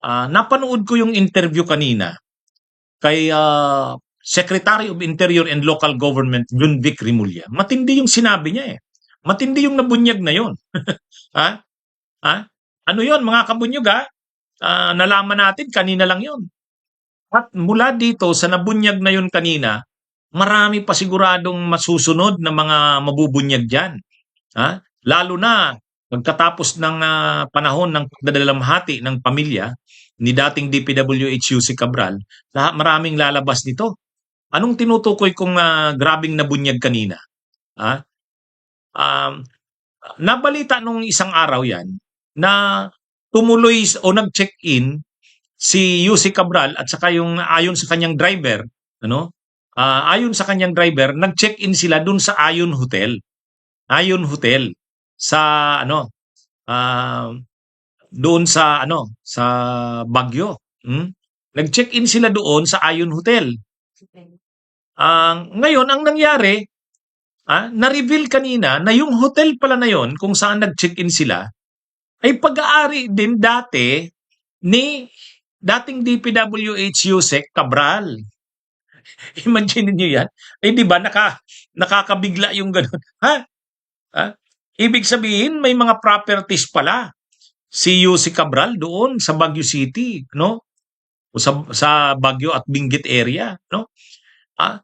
Napanood ko yung interview kanina kay Secretary of Interior and Local Government Junvic Rimulya. Matindi yung sinabi niya eh. Matindi yung nabunyag na yon. Ha? Ha? Ano yon mga kabunyog ha? Nalaman natin kanina lang yon. At mula dito sa nabunyag na yon kanina, marami pa siguradong masusunod na mga mabubunyag dyan. Ha? Lalo na pagkatapos ng panahon ng pagdadalamhati ng pamilya ni dating DPWH si Cabral, maraming lalabas nito. Anong tinutukoy kong grabing nabunyag kanina? Ha? Um, Nabalita nung isang araw yan na tumuloy o nag-check-in si Yussi Cabral at saka yung ayon sa kanyang driver, ano? Ayon sa kanyang driver, nag-check-in sila dun sa Ayon Hotel. Ayon Hotel sa doon sa Baguio. Nag-check-in sila doon sa Ayon Hotel. Ngayon ang nangyari, na-reveal kanina na yung hotel pala na yon kung saan nag-check-in sila ay pag-aari din dati ni dating DPWH Yusek Cabral. Imagine niyo yan. Di ba nakakabigla yung gano'n. Ibig sabihin may mga properties pala si Yusek Cabral doon sa Baguio City, no? O sa Baguio at Benguet area, no?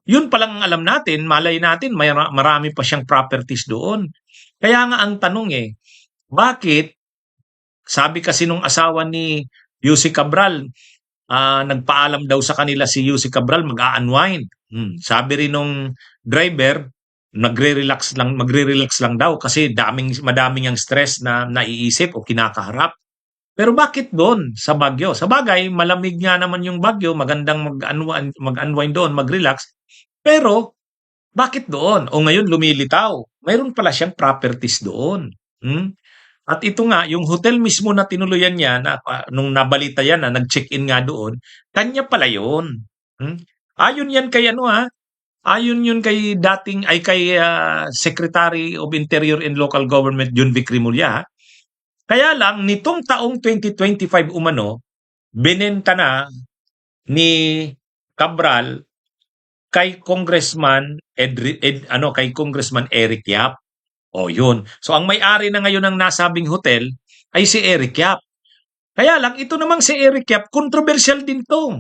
Yun palang ang alam natin, malay natin marami pa siyang properties doon. Kaya nga ang tanong bakit sabi kasi nung asawa ni Yusek Cabral, nagpaalam daw sa kanila si Yusek Cabral mag-a-unwind. Sabi rin nung driver, magre-relax lang daw kasi madaming ang stress na naiisip o kinakaharap. Pero bakit doon sa Baguio? Sa bagay, malamig nga naman yung Baguio, magandang mag-unwind doon, mag-relax. Pero bakit doon? O ngayon lumilitaw. Mayroon pala siyang properties doon. At ito nga, yung hotel mismo na tinuluyan niya, nung nabalita yan na nag-check-in nga doon, kanya pala yun. Ayon yan kay ayon yun kay kay Secretary of Interior and Local Government Junvic Rimulya. Kaya lang, nitong taong 2025 umano, binenta na ni Cabral kay Congressman kay Congressman Eric Yap. Yun. So ang may-ari na ngayon ng nasabing hotel ay si Eric Yap. Kaya lang, ito namang si Eric Yap, controversial din to.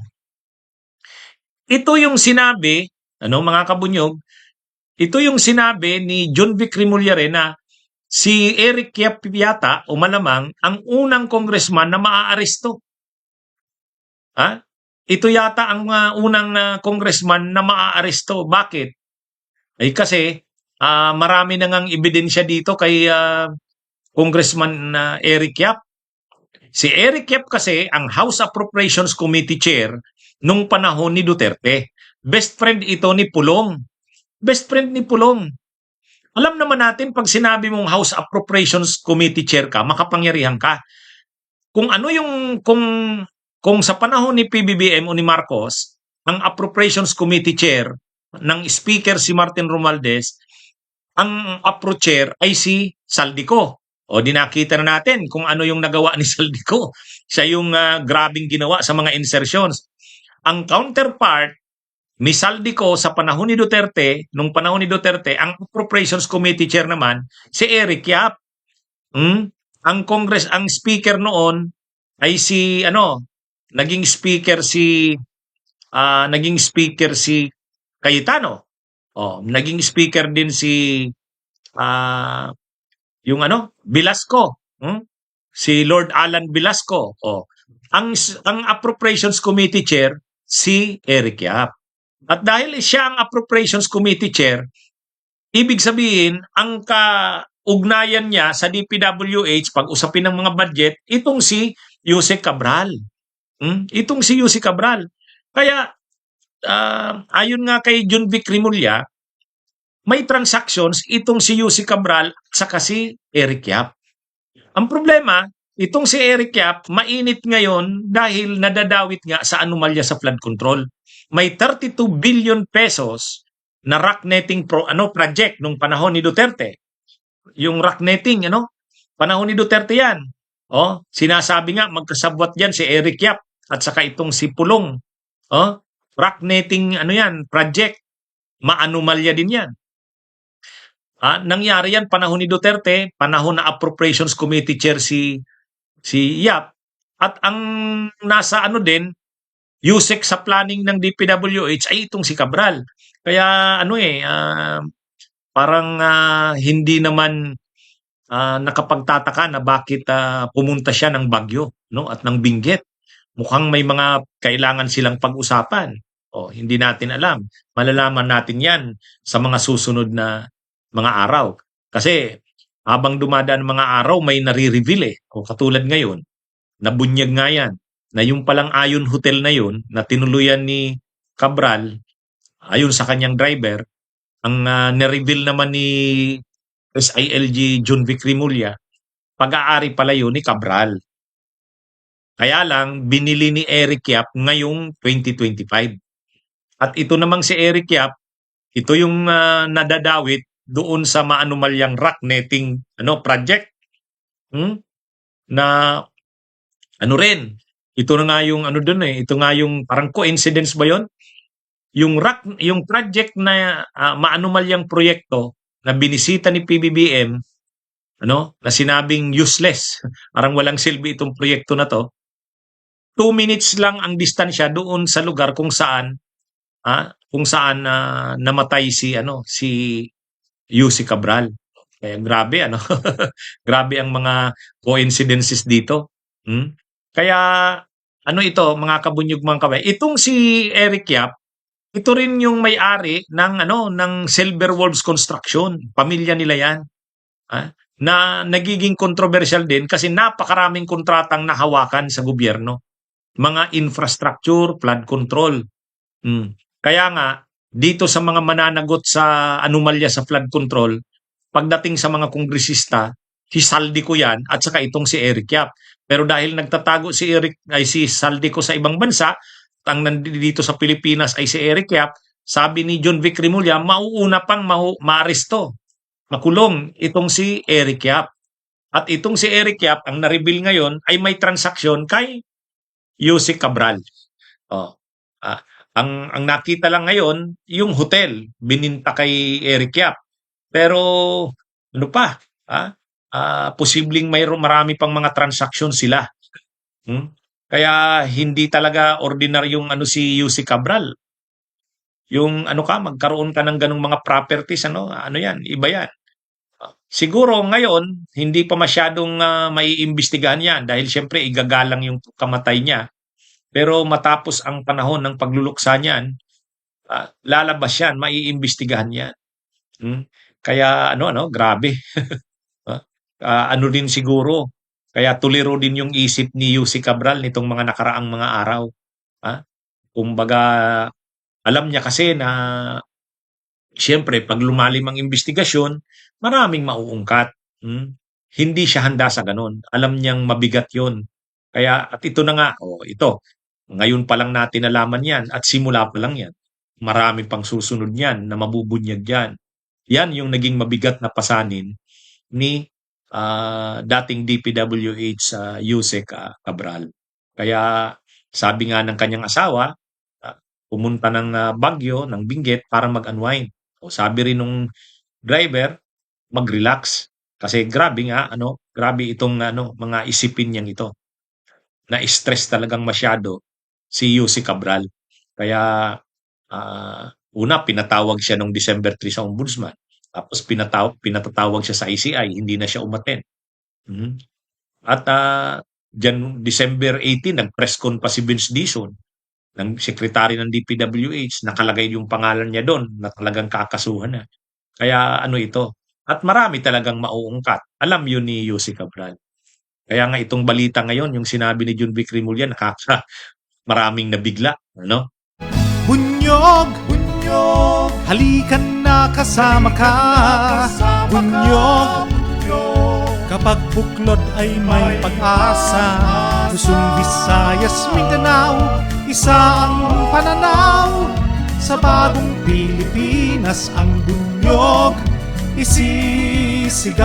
Ito yung sinabi, mga kabunyog, ito yung sinabi ni Junvic Rimulya na si Eric Yap yata o malamang ang unang congressman na maaaresto. Ito yata ang unang congressman na maaaresto. Bakit? Kasi marami na ngang ebidensya dito kay Congressman Eric Yap. Si Eric Yap kasi ang House Appropriations Committee Chair nung panahon ni Duterte. Best friend ito ni Pulong. Best friend ni Pulong. Alam naman natin pag sinabi mong House Appropriations Committee Chair ka, makapangyarihan ka. Kung kung sa panahon ni PBBM o ni Marcos, ang Appropriations Committee Chair ng Speaker si Martin Romualdez, ang APRO Chair ay si Saldico. Di nakita na natin kung ano yung nagawa ni Saldico. Siya yung grabing ginawa sa mga insertions. Ang counterpart ni Saldico sa panahon ni Duterte, nung panahon ni Duterte, ang Appropriations Committee Chair naman, si Eric Yap. Ang speaker noon ay naging speaker si Cayetano. Naging speaker din si Velasco. Si Lord Alan Velasco. Ang Appropriations Committee Chair si Eric Yap. At dahil siya ang Appropriations Committee Chair, ibig sabihin, ang kaugnayan niya sa DPWH, pag usapin ng mga budget, itong si Yusek Cabral. Itong si Yusek Cabral. Kaya, ayon nga kay Junvic Rimulya, may transactions itong si Yusek Cabral at saka si Eric Yap. Ang problema, itong si Eric Yap, mainit ngayon dahil nadadawit nga sa anomalya sa flood control. May 32 billion pesos na rock netting project nung panahon ni Duterte. Yung rock netting, panahon ni Duterte yan. Sinasabi nga magkasabwat diyan si Eric Yap at saka itong si Pulong. Rock netting ano yan, project. Maanomalya din yan. Nangyari yan panahon ni Duterte, panahon na Appropriations Committee Chair si Yap. At ang nasa ano din, USEC sa planning ng DPWH ay itong si Cabral. Kaya parang hindi naman nakapagtataka na bakit pumunta siya ng Baguio, no, at ng Benguet. Mukhang may mga kailangan silang pag-usapan. Hindi natin alam. Malalaman natin yan sa mga susunod na mga araw. Kasi habang dumadaan mga araw, may nare-reveal katulad ngayon, nabunyag nga yan, na yung palang Ayon Hotel na yun, na tinuluyan ni Cabral, ayon sa kanyang driver, ang na-reveal naman ni SILG John Vic Rimulya, pag-aari pala yun ni Cabral. Kaya lang, binili ni Eric Yap ngayong 2025. At ito namang si Eric Yap, ito yung nadadawit doon sa maanumalyang rock netting project. Na ano rin, ito na nga yung ito nga yung parang coincidence ba yon? Yung project na maanumalyang proyekto na binisita ni PBBM, na sinabing useless, parang walang silbi itong proyekto na to, 2 minutes lang ang distansya doon sa lugar kung saan namatay si UC Cabral. Kaya grabe grabe ang mga coincidences dito. Kaya ito mga kabunyog mga kabay, itong si Eric Yap, ito rin yung may-ari ng Silver Wolves Construction. Pamilya nila yan. Na nagiging controversial din kasi napakaraming kontratang nahawakan sa gobyerno. Mga infrastructure, flood control. Kaya nga, dito sa mga mananagot sa anomalya sa flood control, pagdating sa mga kongresista, si Saldico yan at saka itong si Eric Yap. Pero dahil nagtatago si Saldico sa ibang bansa, ang nandito sa Pilipinas ay si Eric Yap, sabi ni John Vic Rimulya, mauuna pang maaresto, makulong itong si Eric Yap. At itong si Eric Yap, ang na-reveal ngayon ay may transaksyon kay UC Cabral. Ang nakita lang ngayon, yung hotel, bininta kay Eric Yap. Pero posibleng marami pang mga transaksyon sila. Kaya hindi talaga ordinaryong si UC Cabral. Yung magkaroon ka ng ganung mga properties, yan, iba yan. Siguro ngayon, hindi pa masyadong maiimbestigahan yan dahil syempre igagalang yung kamatay niya. Pero matapos ang panahon ng pagluluksa niyan, lalabas yan, maiimbestigahan yan. Kaya grabe. Din siguro, kaya tuliro din yung isip ni UC Cabral nitong mga nakaraang mga araw. Kumbaga, alam niya kasi na siyempre pag lumalim ang investigasyon, maraming mauungkat. Hindi siya handa sa ganun. Alam niyang mabigat yon. Kaya at ito na nga, ito. Ngayon pa lang natin nalaman yan at simula pa lang yan. Marami pang susunod yan na mabubunyag yan. Yan yung naging mabigat na pasanin ni dating DPWH USEC Cabral. Kaya sabi nga ng kanyang asawa, pumunta ng Baguio, ng Benguet para mag-unwind. Sabi rin nung driver, mag-relax. Kasi grabe nga, grabe itong mga isipin niyang ito. Na-stress talagang masyado si UC Cabral. Kaya una, pinatawag siya noong December 3 sa Ombudsman. Tapos pinatatawag siya sa ICI, hindi na siya umattend. At December 18, nag-press con pa si Vince Dizon, ng sekretary ng DPWH, nakalagay yung pangalan niya doon na talagang kakasuhan na. Kaya ito. At marami talagang mauungkat. Alam yun ni UC Cabral. Kaya nga itong balita ngayon, yung sinabi ni John Vic Rimulya, maraming nabigla. Bunyog, bunyog, halikan na kasama ka. Bunyog, kapag buklod ay may pag-asa. Luzon, Visayas, Mindanao, isa ang pananaw. Sa bagong Pilipinas ang bunyog isisigaw.